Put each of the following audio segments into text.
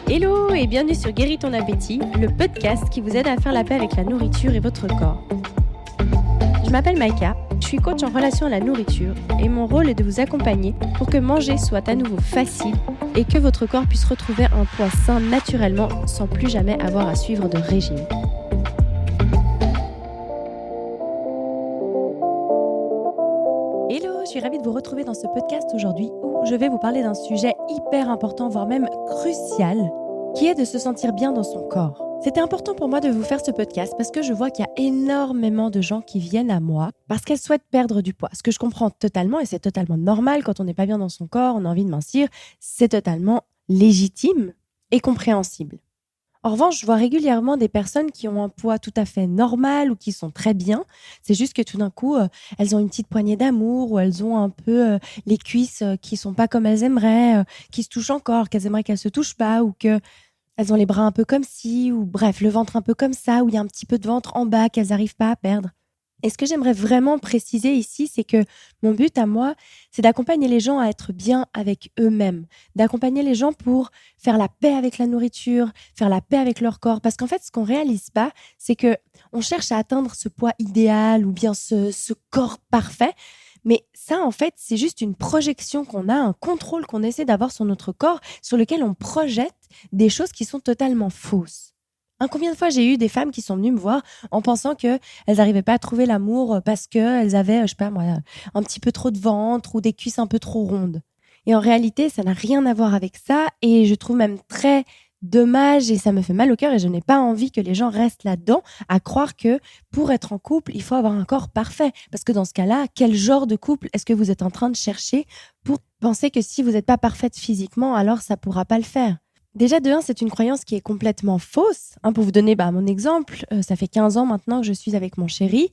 Hello et bienvenue sur Guéris ton appétit, le podcast qui vous aide à faire la paix avec la nourriture et votre corps. Je m'appelle Maïka, je suis coach en relation à la nourriture et mon rôle est de vous accompagner pour que manger soit à nouveau facile et que votre corps puisse retrouver un poids sain naturellement sans plus jamais avoir à suivre de régime. Hello, je suis ravie de vous retrouver dans ce podcast aujourd'hui où je vais vous parler d'un sujet hyper important, voire même crucial, qui est de se sentir bien dans son corps. C'était important pour moi de vous faire ce podcast parce que je vois qu'il y a énormément de gens qui viennent à moi parce qu'elles souhaitent perdre du poids. Ce que je comprends totalement et c'est totalement normal quand on n'est pas bien dans son corps, on a envie de mincir, c'est totalement légitime et compréhensible. En revanche, je vois régulièrement des personnes qui ont un poids tout à fait normal ou qui sont très bien. C'est juste que tout d'un coup, elles ont une petite poignée d'amour ou elles ont un peu les cuisses qui sont pas comme elles aimeraient, qui se touchent encore, qu'elles aimeraient qu'elles se touchent pas ou que elles ont les bras un peu comme ci ou bref, le ventre un peu comme ça, où il y a un petit peu de ventre en bas qu'elles n'arrivent pas à perdre. Et ce que j'aimerais vraiment préciser ici, c'est que mon but à moi, c'est d'accompagner les gens à être bien avec eux-mêmes, d'accompagner les gens pour faire la paix avec la nourriture, faire la paix avec leur corps. Parce qu'en fait, ce qu'on réalise pas, c'est que on cherche à atteindre ce poids idéal ou bien ce corps parfait. Mais ça, en fait, c'est juste une projection qu'on a, un contrôle qu'on essaie d'avoir sur notre corps, sur lequel on projette des choses qui sont totalement fausses. Combien de fois j'ai eu des femmes qui sont venues me voir en pensant qu'elles n'arrivaient pas à trouver l'amour parce qu'elles avaient, je sais pas moi, un petit peu trop de ventre ou des cuisses un peu trop rondes. Et en réalité, ça n'a rien à voir avec ça et je trouve même très dommage et ça me fait mal au cœur et je n'ai pas envie que les gens restent là-dedans à croire que pour être en couple, il faut avoir un corps parfait. Parce que dans ce cas-là, quel genre de couple est-ce que vous êtes en train de chercher pour penser que si vous n'êtes pas parfaite physiquement, alors ça ne pourra pas le faire? Déjà, de un, c'est une croyance qui est complètement fausse. Pour vous donner mon exemple, ça fait 15 ans maintenant que je suis avec mon chéri.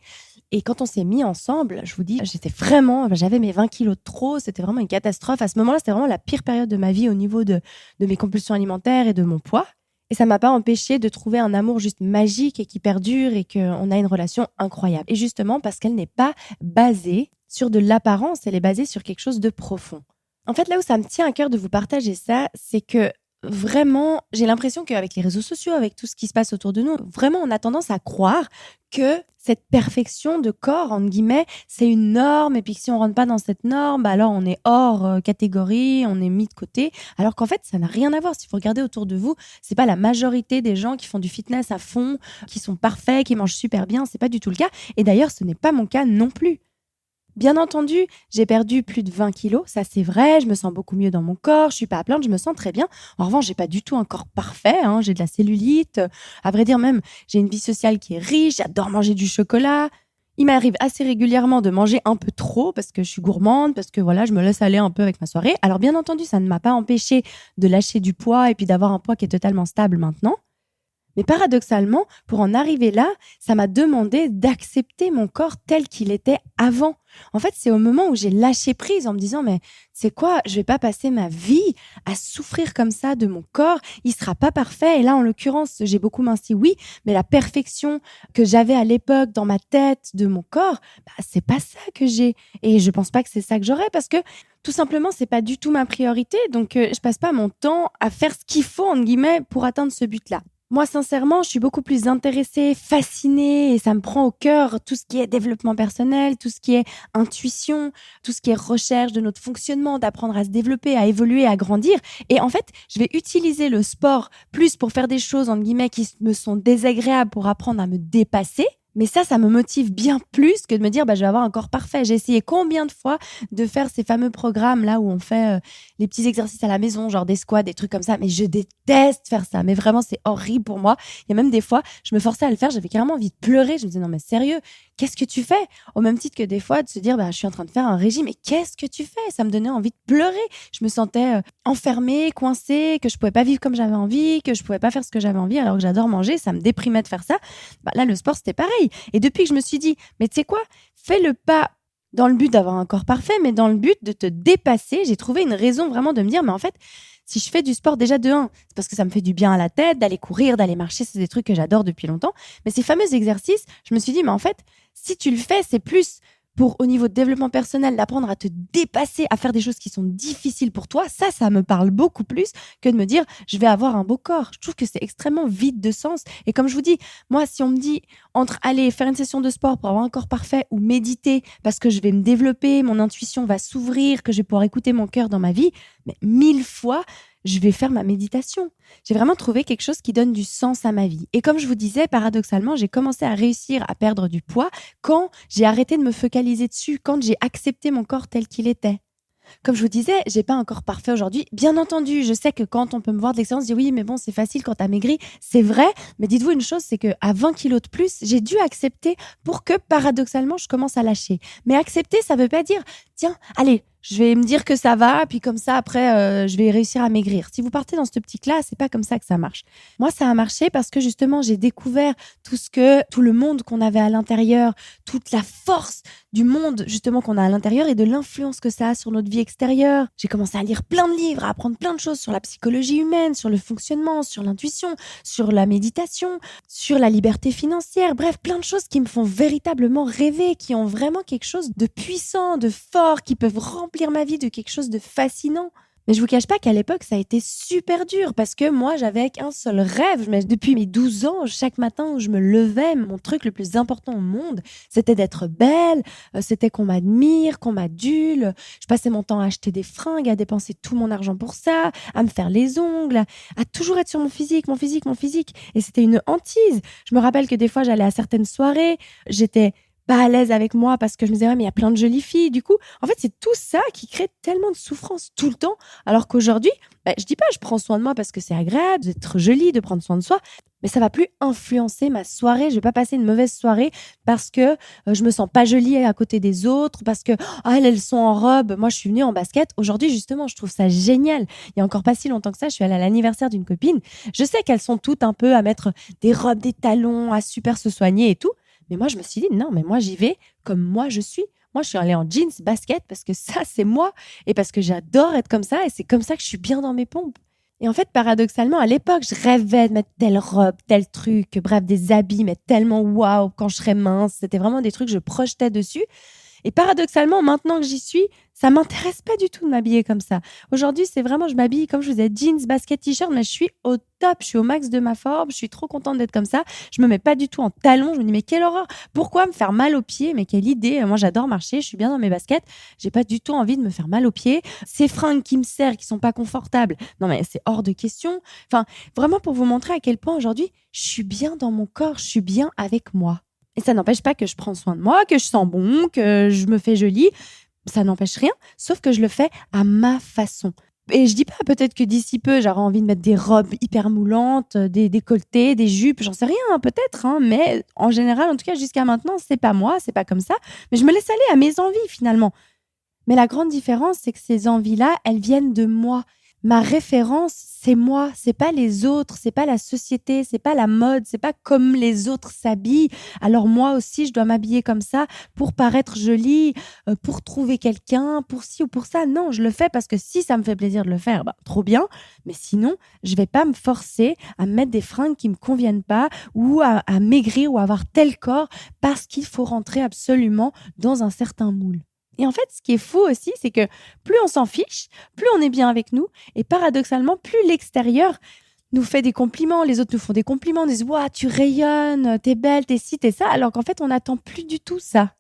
Et quand on s'est mis ensemble, je vous dis, j'avais mes 20 kilos de trop. C'était vraiment une catastrophe. À ce moment-là, c'était vraiment la pire période de ma vie au niveau de mes compulsions alimentaires et de mon poids. Et ça m'a pas empêché de trouver un amour juste magique et qui perdure et qu'on a une relation incroyable. Et justement, parce qu'elle n'est pas basée sur de l'apparence, elle est basée sur quelque chose de profond. En fait, là où ça me tient à cœur de vous partager ça, c'est que vraiment, j'ai l'impression qu'avec les réseaux sociaux, avec tout ce qui se passe autour de nous, vraiment, on a tendance à croire que cette perfection de corps, entre guillemets, c'est une norme. Et puis que si on rentre pas dans cette norme, alors on est hors catégorie, on est mis de côté. Alors qu'en fait, ça n'a rien à voir. Si vous regardez autour de vous, c'est pas la majorité des gens qui font du fitness à fond, qui sont parfaits, qui mangent super bien. C'est pas du tout le cas. Et d'ailleurs, ce n'est pas mon cas non plus. Bien entendu, j'ai perdu plus de 20 kilos, ça c'est vrai, je me sens beaucoup mieux dans mon corps, je suis pas à plaindre, je me sens très bien. En revanche, j'ai pas du tout un corps parfait, j'ai de la cellulite. À vrai dire même, j'ai une vie sociale qui est riche, j'adore manger du chocolat. Il m'arrive assez régulièrement de manger un peu trop parce que je suis gourmande, parce que voilà, je me laisse aller un peu avec ma soirée. Alors bien entendu, ça ne m'a pas empêché de lâcher du poids et puis d'avoir un poids qui est totalement stable maintenant. Mais paradoxalement, pour en arriver là, ça m'a demandé d'accepter mon corps tel qu'il était avant. En fait, c'est au moment où j'ai lâché prise en me disant, mais c'est quoi, je vais pas passer ma vie à souffrir comme ça de mon corps, il sera pas parfait. Et là, en l'occurrence, j'ai beaucoup minci, oui, mais la perfection que j'avais à l'époque dans ma tête de mon corps, c'est pas ça que j'ai. Et je pense pas que c'est ça que j'aurai parce que tout simplement, c'est pas du tout ma priorité. Donc, je passe pas mon temps à faire ce qu'il faut, entre guillemets, pour atteindre ce but-là. Moi, sincèrement, je suis beaucoup plus intéressée, fascinée et ça me prend au cœur tout ce qui est développement personnel, tout ce qui est intuition, tout ce qui est recherche de notre fonctionnement, d'apprendre à se développer, à évoluer, à grandir. Et en fait, je vais utiliser le sport plus pour faire des choses, entre guillemets, qui me sont désagréables pour apprendre à me dépasser. Mais ça me motive bien plus que de me dire je vais avoir un corps parfait. J'ai essayé combien de fois de faire ces fameux programmes là où on fait les petits exercices à la maison, genre des squats, des trucs comme ça. Mais je déteste faire ça. Mais vraiment, c'est horrible pour moi. Il y a même des fois, je me forçais à le faire. J'avais carrément envie de pleurer. Je me disais non mais sérieux, qu'est-ce que tu fais? Au même titre que des fois de se dire je suis en train de faire un régime. Mais qu'est-ce que tu fais? Ça me donnait envie de pleurer. Je me sentais enfermée, coincée, que je pouvais pas vivre comme j'avais envie, que je pouvais pas faire ce que j'avais envie alors que j'adore manger. Ça me déprimait de faire ça. Là, le sport, c'était pareil. Et depuis que je me suis dit, mais tu sais quoi, fais-le pas dans le but d'avoir un corps parfait, mais dans le but de te dépasser. J'ai trouvé une raison vraiment de me dire, mais en fait, si je fais du sport déjà de 1, c'est parce que ça me fait du bien à la tête, d'aller courir, d'aller marcher, c'est des trucs que j'adore depuis longtemps. Mais ces fameux exercices, je me suis dit, mais en fait, si tu le fais, c'est plus pour, au niveau de développement personnel, d'apprendre à te dépasser, à faire des choses qui sont difficiles pour toi, ça me parle beaucoup plus que de me dire je vais avoir un beau corps. Je trouve que c'est extrêmement vide de sens. Et comme je vous dis, moi, si on me dit entre aller faire une session de sport pour avoir un corps parfait ou méditer parce que je vais me développer, mon intuition va s'ouvrir, que je vais pouvoir écouter mon cœur dans ma vie, mais 1000 fois, je vais faire ma méditation. J'ai vraiment trouvé quelque chose qui donne du sens à ma vie. Et comme je vous disais, paradoxalement, j'ai commencé à réussir à perdre du poids quand j'ai arrêté de me focaliser dessus, quand j'ai accepté mon corps tel qu'il était. Comme je vous disais, j'ai pas un corps parfait aujourd'hui. Bien entendu, je sais que quand on peut me voir de l'extérieur, on se dit oui, mais bon, c'est facile quand t'as maigri. C'est vrai, mais dites-vous une chose, c'est qu'à 20 kilos de plus, j'ai dû accepter pour que, paradoxalement, je commence à lâcher. Mais accepter, ça veut pas dire, tiens, allez, je vais me dire que ça va, puis comme ça, après, je vais réussir à maigrir. Si vous partez dans cette optique-là, c'est pas comme ça que ça marche. Moi, ça a marché parce que justement, j'ai découvert tout le monde qu'on avait à l'intérieur, toute la force du monde justement qu'on a à l'intérieur et de l'influence que ça a sur notre vie extérieure. J'ai commencé à lire plein de livres, à apprendre plein de choses sur la psychologie humaine, sur le fonctionnement, sur l'intuition, sur la méditation, sur la liberté financière. Bref, plein de choses qui me font véritablement rêver, qui ont vraiment quelque chose de puissant, de fort, qui peuvent remplir ma vie de quelque chose de fascinant. Mais je vous cache pas qu'à l'époque, ça a été super dur parce que moi, j'avais qu'un seul rêve. Mais depuis mes 12 ans, chaque matin où je me levais, mon truc le plus important au monde, c'était d'être belle, c'était qu'on m'admire, qu'on m'adule. Je passais mon temps à acheter des fringues, à dépenser tout mon argent pour ça, à me faire les ongles, à toujours être sur mon physique, mon physique, mon physique. Et c'était une hantise. Je me rappelle que des fois, j'allais à certaines soirées, j'étais pas à l'aise avec moi parce que je me disais, ouais, mais il y a plein de jolies filles. Du coup, en fait, c'est tout ça qui crée tellement de souffrance tout le temps. Alors qu'aujourd'hui, je dis pas, je prends soin de moi parce que c'est agréable d'être jolie, de prendre soin de soi, mais ça va plus influencer ma soirée. Je vais pas passer une mauvaise soirée parce que je me sens pas jolie à côté des autres, parce que elles sont en robe, moi je suis venue en basket. Aujourd'hui, justement, je trouve ça génial. Il y a encore pas si longtemps que ça, je suis allée à l'anniversaire d'une copine. Je sais qu'elles sont toutes un peu à mettre des robes, des talons, à super se soigner et tout. Mais moi, je me suis dit, non, mais moi, j'y vais comme moi, je suis. Moi, je suis allée en jeans, basket, parce que ça, c'est moi. Et parce que j'adore être comme ça. Et c'est comme ça que je suis bien dans mes pompes. Et en fait, paradoxalement, à l'époque, je rêvais de mettre telle robe, tel truc, bref, des habits, mais tellement waouh quand je serais mince. C'était vraiment des trucs que je projetais dessus. Et paradoxalement, maintenant que j'y suis, ça m'intéresse pas du tout de m'habiller comme ça. Aujourd'hui, c'est vraiment, je m'habille, comme je vous disais, jeans, basket, t-shirt, mais je suis au top, je suis au max de ma forme, je suis trop contente d'être comme ça. Je me mets pas du tout en talons, je me dis, mais quelle horreur! Pourquoi me faire mal aux pieds? Mais quelle idée! Moi, j'adore marcher, je suis bien dans mes baskets, j'ai pas du tout envie de me faire mal aux pieds. Ces fringues qui me serrent, qui sont pas confortables, non mais c'est hors de question. Enfin, vraiment pour vous montrer à quel point aujourd'hui, je suis bien dans mon corps, je suis bien avec moi. Et ça n'empêche pas que je prends soin de moi, que je sens bon, que je me fais jolie. Ça n'empêche rien, sauf que je le fais à ma façon. Et je dis pas, peut-être que d'ici peu, j'aurai envie de mettre des robes hyper moulantes, des décolletés, des jupes, j'en sais rien, peut-être, mais en général, en tout cas, jusqu'à maintenant, c'est pas moi, c'est pas comme ça. Mais je me laisse aller à mes envies, finalement. Mais la grande différence, c'est que ces envies-là, elles viennent de moi. Ma référence, c'est moi, c'est pas les autres, c'est pas la société, c'est pas la mode, c'est pas comme les autres s'habillent. Alors moi aussi, je dois m'habiller comme ça pour paraître jolie, pour trouver quelqu'un, pour ci ou pour ça. Non, je le fais parce que si ça me fait plaisir de le faire, trop bien. Mais sinon, je vais pas me forcer à mettre des fringues qui me conviennent pas ou à maigrir ou à avoir tel corps parce qu'il faut rentrer absolument dans un certain moule. Et en fait, ce qui est fou aussi, c'est que plus on s'en fiche, plus on est bien avec nous. Et paradoxalement, plus l'extérieur nous fait des compliments, les autres nous font des compliments, nous disent « Waouh, tu rayonnes, t'es belle, t'es ci, t'es ça », alors qu'en fait, on n'attend plus du tout ça.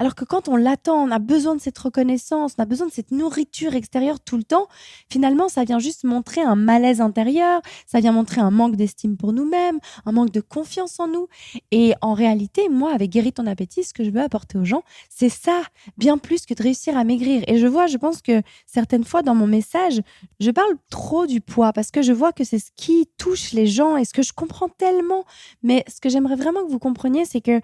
Alors que quand on l'attend, on a besoin de cette reconnaissance, on a besoin de cette nourriture extérieure tout le temps. Finalement, ça vient juste montrer un malaise intérieur, ça vient montrer un manque d'estime pour nous-mêmes, un manque de confiance en nous. Et en réalité, moi, avec Guéris ton appétit, ce que je veux apporter aux gens, c'est ça, bien plus que de réussir à maigrir. Et je pense que certaines fois dans mon message, je parle trop du poids parce que je vois que c'est ce qui touche les gens et ce que je comprends tellement. Mais ce que j'aimerais vraiment que vous compreniez, c'est que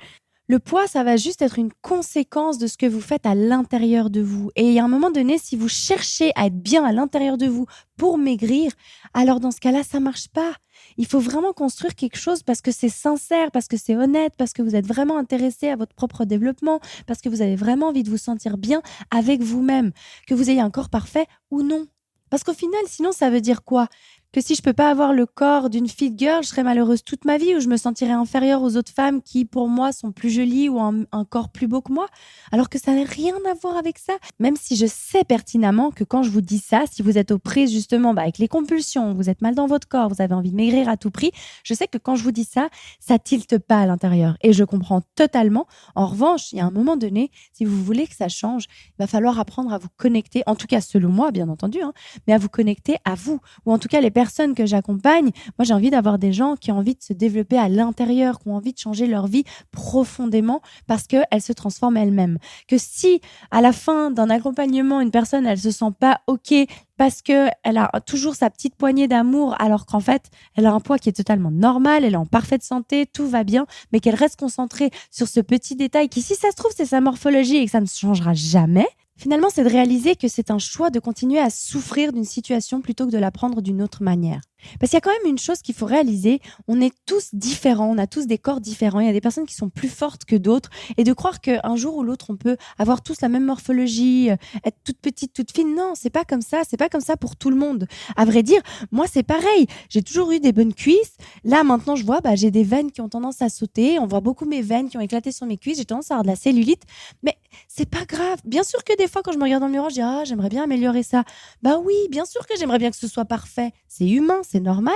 le poids, ça va juste être une conséquence de ce que vous faites à l'intérieur de vous. Et il y a un moment donné, si vous cherchez à être bien à l'intérieur de vous pour maigrir, alors dans ce cas-là, ça marche pas. Il faut vraiment construire quelque chose parce que c'est sincère, parce que c'est honnête, parce que vous êtes vraiment intéressé à votre propre développement, parce que vous avez vraiment envie de vous sentir bien avec vous-même, que vous ayez un corps parfait ou non. Parce qu'au final, sinon, ça veut dire quoi? Que si je peux pas avoir le corps d'une fit girl, je serais malheureuse toute ma vie ou je me sentirais inférieure aux autres femmes qui, pour moi, sont plus jolies ou un corps plus beau que moi. Alors que ça n'a rien à voir avec ça. Même si je sais pertinemment que quand je vous dis ça, si vous êtes aux prises justement avec les compulsions, vous êtes mal dans votre corps, vous avez envie de maigrir à tout prix, je sais que quand je vous dis ça tilte pas à l'intérieur. Et je comprends totalement. En revanche, il y a un moment donné, si vous voulez que ça change, il va falloir apprendre à vous connecter, en tout cas selon moi, bien entendu, mais à vous connecter à vous. Ou en tout cas, les personnes que j'accompagne, moi j'ai envie d'avoir des gens qui ont envie de se développer à l'intérieur, qui ont envie de changer leur vie profondément parce qu'elles se transforment elles-mêmes. Que si à la fin d'un accompagnement, une personne, elle se sent pas OK parce qu'elle a toujours sa petite poignée d'amour alors qu'en fait, elle a un poids qui est totalement normal, elle est en parfaite santé, tout va bien, mais qu'elle reste concentrée sur ce petit détail qui, si ça se trouve, c'est sa morphologie et que ça ne changera jamais. Finalement, c'est de réaliser que c'est un choix de continuer à souffrir d'une situation plutôt que de la prendre d'une autre manière. Parce qu'il y a quand même une chose qu'il faut réaliser, on est tous différents, on a tous des corps différents, il y a des personnes qui sont plus fortes que d'autres, et de croire qu'un jour ou l'autre, on peut avoir tous la même morphologie, être toute petite, toute fine, non, c'est pas comme ça pour tout le monde. À vrai dire, moi c'est pareil, j'ai toujours eu des bonnes cuisses, là maintenant je vois, j'ai des veines qui ont tendance à sauter, on voit beaucoup mes veines qui ont éclaté sur mes cuisses, j'ai tendance à avoir de la cellulite, mais c'est pas grave. Bien sûr que des fois quand je me regarde dans le miroir, je dis j'aimerais bien améliorer ça. Bah oui, bien sûr que j'aimerais bien que ce soit parfait, c'est humain, c'est normal.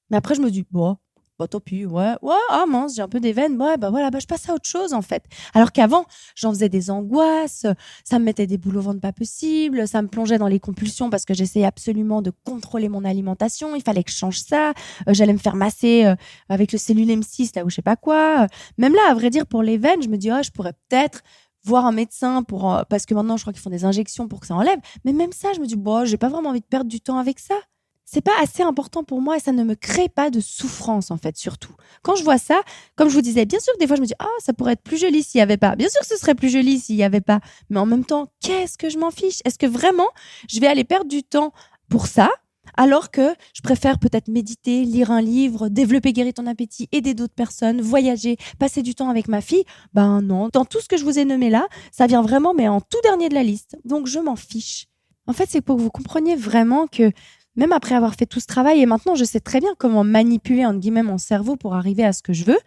Mais après, je me dis, tant pis, ouais, mince, j'ai un peu des veines, je passe à autre chose, en fait. Alors qu'avant, j'en faisais des angoisses, ça me mettait des boules au ventre pas possible, ça me plongeait dans les compulsions parce que j'essayais absolument de contrôler mon alimentation, il fallait que je change ça, j'allais me faire masser avec le cellule M6, là, ou je sais pas quoi. Même là, à vrai dire, pour les veines, je me dis, je pourrais peut-être voir un médecin parce que maintenant, je crois qu'ils font des injections pour que ça enlève. Mais même ça, je me dis, j'ai pas vraiment envie de perdre du temps avec ça. C'est pas assez important pour moi et ça ne me crée pas de souffrance, en fait, surtout. Quand je vois ça, comme je vous disais, bien sûr que des fois, je me dis, ça pourrait être plus joli s'il y avait pas. Bien sûr que ce serait plus joli s'il y avait pas. Mais en même temps, qu'est-ce que je m'en fiche? Est-ce que vraiment, je vais aller perdre du temps pour ça? Alors que je préfère peut-être méditer, lire un livre, développer Guérir ton appétit, aider d'autres personnes, voyager, passer du temps avec ma fille. Ben non, dans tout ce que je vous ai nommé là, ça vient vraiment, mais en tout dernier de la liste. Donc je m'en fiche. En fait, c'est pour que vous compreniez vraiment que même après avoir fait tout ce travail, et maintenant je sais très bien comment manipuler entre guillemets mon cerveau pour arriver à ce que je veux,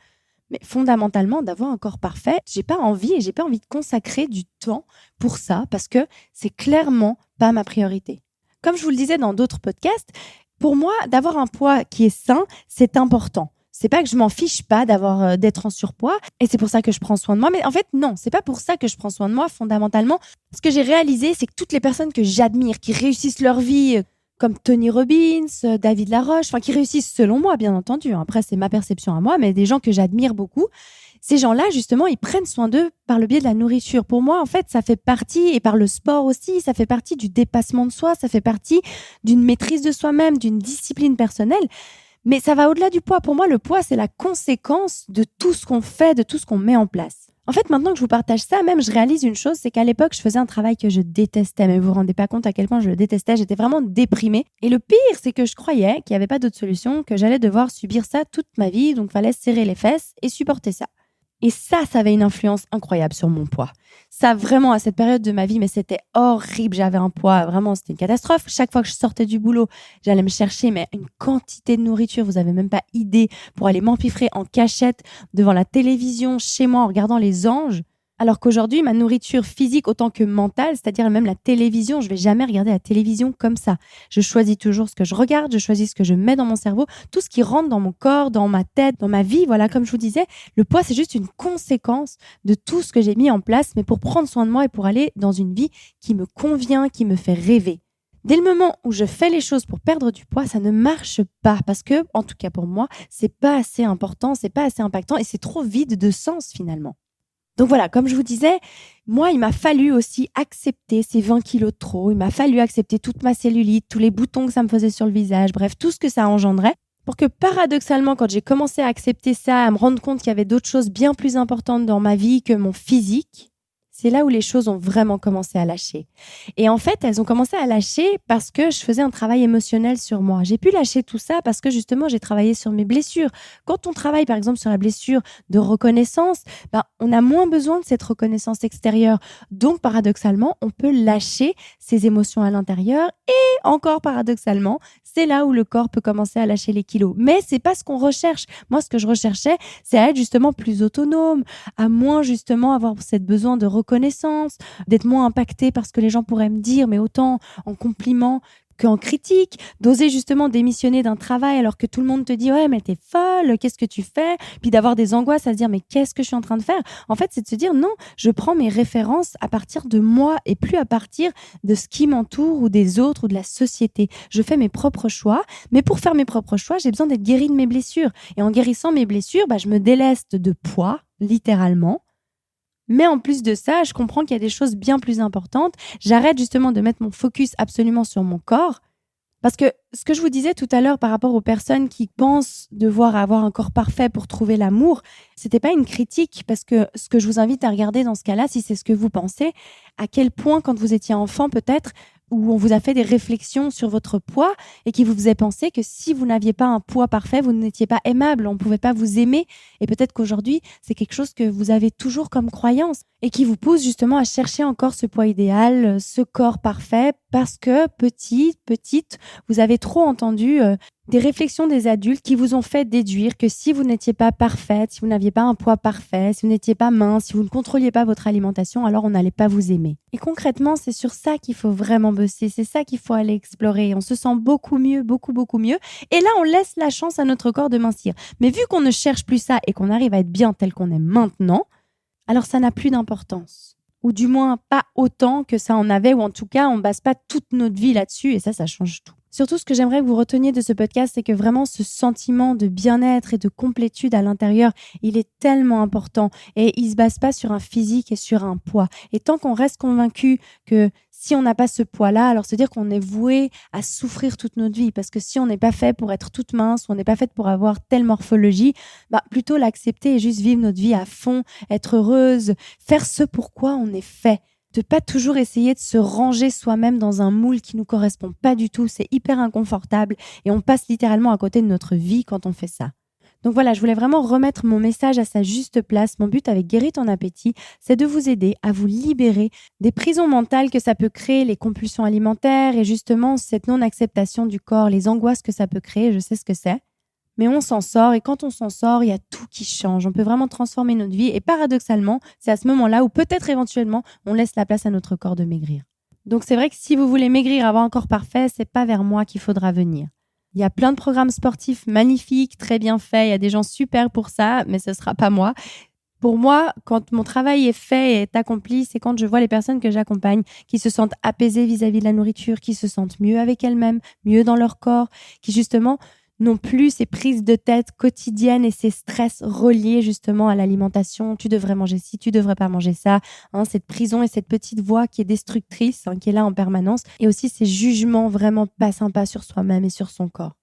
mais fondamentalement d'avoir un corps parfait, j'ai pas envie de consacrer du temps pour ça parce que c'est clairement pas ma priorité. Comme je vous le disais dans d'autres podcasts, pour moi, d'avoir un poids qui est sain, c'est important. C'est pas que je m'en fiche pas d'être en surpoids et c'est pour ça que je prends soin de moi. Mais en fait, non, c'est pas pour ça que je prends soin de moi fondamentalement. Ce que j'ai réalisé, c'est que toutes les personnes que j'admire, qui réussissent leur vie, comme Tony Robbins, David Laroche, qui réussissent selon moi, bien entendu. Après, c'est ma perception à moi, mais des gens que j'admire beaucoup. Ces gens-là, justement, ils prennent soin d'eux par le biais de la nourriture. Pour moi, en fait, ça fait partie, et par le sport aussi, ça fait partie du dépassement de soi, ça fait partie d'une maîtrise de soi-même, d'une discipline personnelle. Mais ça va au-delà du poids. Pour moi, le poids, c'est la conséquence de tout ce qu'on fait, de tout ce qu'on met en place. En fait, maintenant que je vous partage ça, même, je réalise une chose, c'est qu'à l'époque, je faisais un travail que je détestais, mais vous vous rendez pas compte à quel point je le détestais. J'étais vraiment déprimée. Et le pire, c'est que je croyais qu'il n'y avait pas d'autre solution, que j'allais devoir subir ça toute ma vie, donc fallait serrer les fesses et supporter ça. Et ça avait une influence incroyable sur mon poids. Ça, vraiment, à cette période de ma vie, mais c'était horrible. J'avais un poids, vraiment, c'était une catastrophe. Chaque fois que je sortais du boulot, j'allais me chercher une quantité de nourriture, vous avez même pas idée, pour aller m'empiffrer en cachette devant la télévision, chez moi, en regardant les anges. Alors qu'aujourd'hui, ma nourriture physique autant que mentale, c'est-à-dire même la télévision, je vais jamais regarder la télévision comme ça. Je choisis toujours ce que je regarde, je choisis ce que je mets dans mon cerveau, tout ce qui rentre dans mon corps, dans ma tête, dans ma vie. Voilà, comme je vous disais, le poids, c'est juste une conséquence de tout ce que j'ai mis en place, mais pour prendre soin de moi et pour aller dans une vie qui me convient, qui me fait rêver. Dès le moment où je fais les choses pour perdre du poids, ça ne marche pas parce que, en tout cas pour moi, c'est pas assez important, c'est pas assez impactant et c'est trop vide de sens finalement. Donc voilà, comme je vous disais, moi, il m'a fallu aussi accepter ces 20 kilos de trop. Il m'a fallu accepter toute ma cellulite, tous les boutons que ça me faisait sur le visage, bref, tout ce que ça engendrait. Pour que paradoxalement, quand j'ai commencé à accepter ça, à me rendre compte qu'il y avait d'autres choses bien plus importantes dans ma vie que mon physique, c'est là où les choses ont vraiment commencé à lâcher. Et en fait, elles ont commencé à lâcher parce que je faisais un travail émotionnel sur moi. J'ai pu lâcher tout ça parce que justement, j'ai travaillé sur mes blessures. Quand on travaille par exemple sur la blessure de reconnaissance, on a moins besoin de cette reconnaissance extérieure. Donc paradoxalement, on peut lâcher ses émotions à l'intérieur et encore paradoxalement, c'est là où le corps peut commencer à lâcher les kilos. Mais c'est pas ce qu'on recherche. Moi, ce que je recherchais, c'est à être justement plus autonome, à moins justement avoir cette besoin de reconnaissance, d'être moins impacté par ce que les gens pourraient me dire, mais autant en compliment qu'en critique, d'oser justement démissionner d'un travail alors que tout le monde te dit « Ouais, mais t'es folle, qu'est-ce que tu fais ?» Puis d'avoir des angoisses à se dire « Mais qu'est-ce que je suis en train de faire ?» En fait, c'est de se dire « Non, je prends mes références à partir de moi et plus à partir de ce qui m'entoure ou des autres ou de la société. Je fais mes propres choix, mais pour faire mes propres choix, j'ai besoin d'être guérie de mes blessures. Et en guérissant mes blessures, je me déleste de poids, littéralement. Mais en plus de ça, je comprends qu'il y a des choses bien plus importantes. J'arrête justement de mettre mon focus absolument sur mon corps. Parce que ce que je vous disais tout à l'heure par rapport aux personnes qui pensent devoir avoir un corps parfait pour trouver l'amour, c'était pas une critique. Parce que ce que je vous invite à regarder dans ce cas-là, si c'est ce que vous pensez, à quel point quand vous étiez enfant peut-être, où on vous a fait des réflexions sur votre poids et qui vous faisait penser que si vous n'aviez pas un poids parfait, vous n'étiez pas aimable, on ne pouvait pas vous aimer. Et peut-être qu'aujourd'hui, c'est quelque chose que vous avez toujours comme croyance et qui vous pousse justement à chercher encore ce poids idéal, ce corps parfait, parce que petite, vous avez trop entendu des réflexions des adultes qui vous ont fait déduire que si vous n'étiez pas parfaite, si vous n'aviez pas un poids parfait, si vous n'étiez pas mince, si vous ne contrôliez pas votre alimentation, alors on n'allait pas vous aimer. Et concrètement, c'est sur ça qu'il faut vraiment bosser, c'est ça qu'il faut aller explorer. On se sent beaucoup mieux, beaucoup mieux. Et là, on laisse la chance à notre corps de mincir. Mais vu qu'on ne cherche plus ça et qu'on arrive à être bien tel qu'on est maintenant, alors ça n'a plus d'importance. Ou du moins pas autant que ça en avait, ou en tout cas, on ne base pas toute notre vie là-dessus et ça change tout. Surtout, ce que j'aimerais que vous reteniez de ce podcast, c'est que vraiment ce sentiment de bien-être et de complétude à l'intérieur, il est tellement important et il se base pas sur un physique et sur un poids. Et tant qu'on reste convaincu que si on n'a pas ce poids-là, alors se dire qu'on est voué à souffrir toute notre vie, parce que si on n'est pas fait pour être toute mince, ou on n'est pas fait pour avoir telle morphologie, plutôt l'accepter et juste vivre notre vie à fond, être heureuse, faire ce pourquoi on est fait. De pas toujours essayer de se ranger soi-même dans un moule qui nous correspond pas du tout, c'est hyper inconfortable et on passe littéralement à côté de notre vie quand on fait ça. Donc voilà, je voulais vraiment remettre mon message à sa juste place. Mon but avec Guéris ton appétit, c'est de vous aider à vous libérer des prisons mentales que ça peut créer, les compulsions alimentaires et justement cette non-acceptation du corps, les angoisses que ça peut créer, je sais ce que c'est. Mais on s'en sort et quand on s'en sort, il y a tout qui change. On peut vraiment transformer notre vie et paradoxalement, c'est à ce moment-là où peut-être éventuellement, on laisse la place à notre corps de maigrir. Donc c'est vrai que si vous voulez maigrir, avoir un corps parfait, c'est pas vers moi qu'il faudra venir. Il y a plein de programmes sportifs magnifiques, très bien faits. Il y a des gens super pour ça, mais ce sera pas moi. Pour moi, quand mon travail est fait et est accompli, c'est quand je vois les personnes que j'accompagne qui se sentent apaisées vis-à-vis de la nourriture, qui se sentent mieux avec elles-mêmes, mieux dans leur corps, qui justement non plus ces prises de tête quotidiennes et ces stress reliés justement à l'alimentation. Tu devrais manger ci, tu devrais pas manger ça. Cette prison et cette petite voix qui est destructrice, qui est là en permanence. Et aussi ces jugements vraiment pas sympas sur soi-même et sur son corps.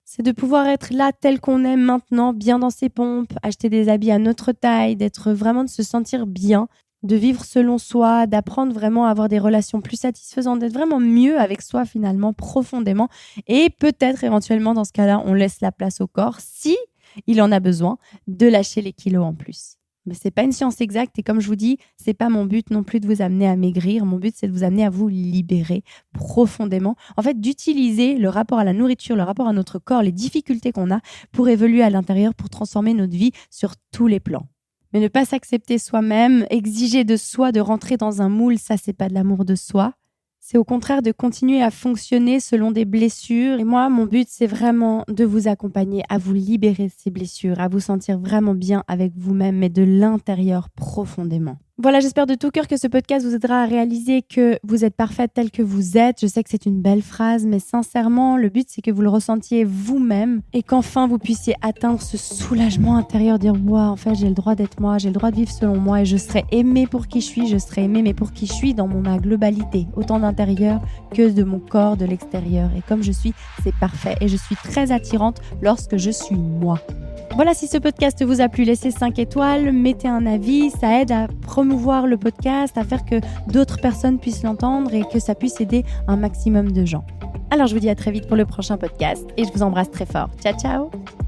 C'est de pouvoir être là tel qu'on est maintenant, bien dans ses pompes, acheter des habits à notre taille, d'être vraiment de se sentir bien, de vivre selon soi, d'apprendre vraiment à avoir des relations plus satisfaisantes, d'être vraiment mieux avec soi finalement, profondément. Et peut-être éventuellement dans ce cas-là, on laisse la place au corps, si il en a besoin, de lâcher les kilos en plus. Mais c'est pas une science exacte et comme je vous dis, c'est pas mon but non plus de vous amener à maigrir. Mon but, c'est de vous amener à vous libérer profondément. En fait, d'utiliser le rapport à la nourriture, le rapport à notre corps, les difficultés qu'on a pour évoluer à l'intérieur, pour transformer notre vie sur tous les plans. Mais ne pas s'accepter soi-même, exiger de soi de rentrer dans un moule, ça, c'est pas de l'amour de soi. C'est au contraire de continuer à fonctionner selon des blessures. Et moi, mon but, c'est vraiment de vous accompagner à vous libérer de ces blessures, à vous sentir vraiment bien avec vous-même, mais de l'intérieur profondément. Voilà, j'espère de tout cœur que ce podcast vous aidera à réaliser que vous êtes parfaite telle que vous êtes. Je sais que c'est une belle phrase, mais sincèrement, le but, c'est que vous le ressentiez vous-même et qu'enfin, vous puissiez atteindre ce soulagement intérieur, dire « Waouh, en fait, j'ai le droit d'être moi, j'ai le droit de vivre selon moi et je serai aimée pour qui je suis, je serai aimée, mais pour qui je suis dans ma globalité, autant d'intérieur que de mon corps, de l'extérieur. Et comme je suis, c'est parfait et je suis très attirante lorsque je suis moi. » Voilà, si ce podcast vous a plu, laissez 5 étoiles, mettez un avis, ça aide à promouvoir le podcast, à faire que d'autres personnes puissent l'entendre et que ça puisse aider un maximum de gens. Alors je vous dis à très vite pour le prochain podcast et je vous embrasse très fort. Ciao, ciao!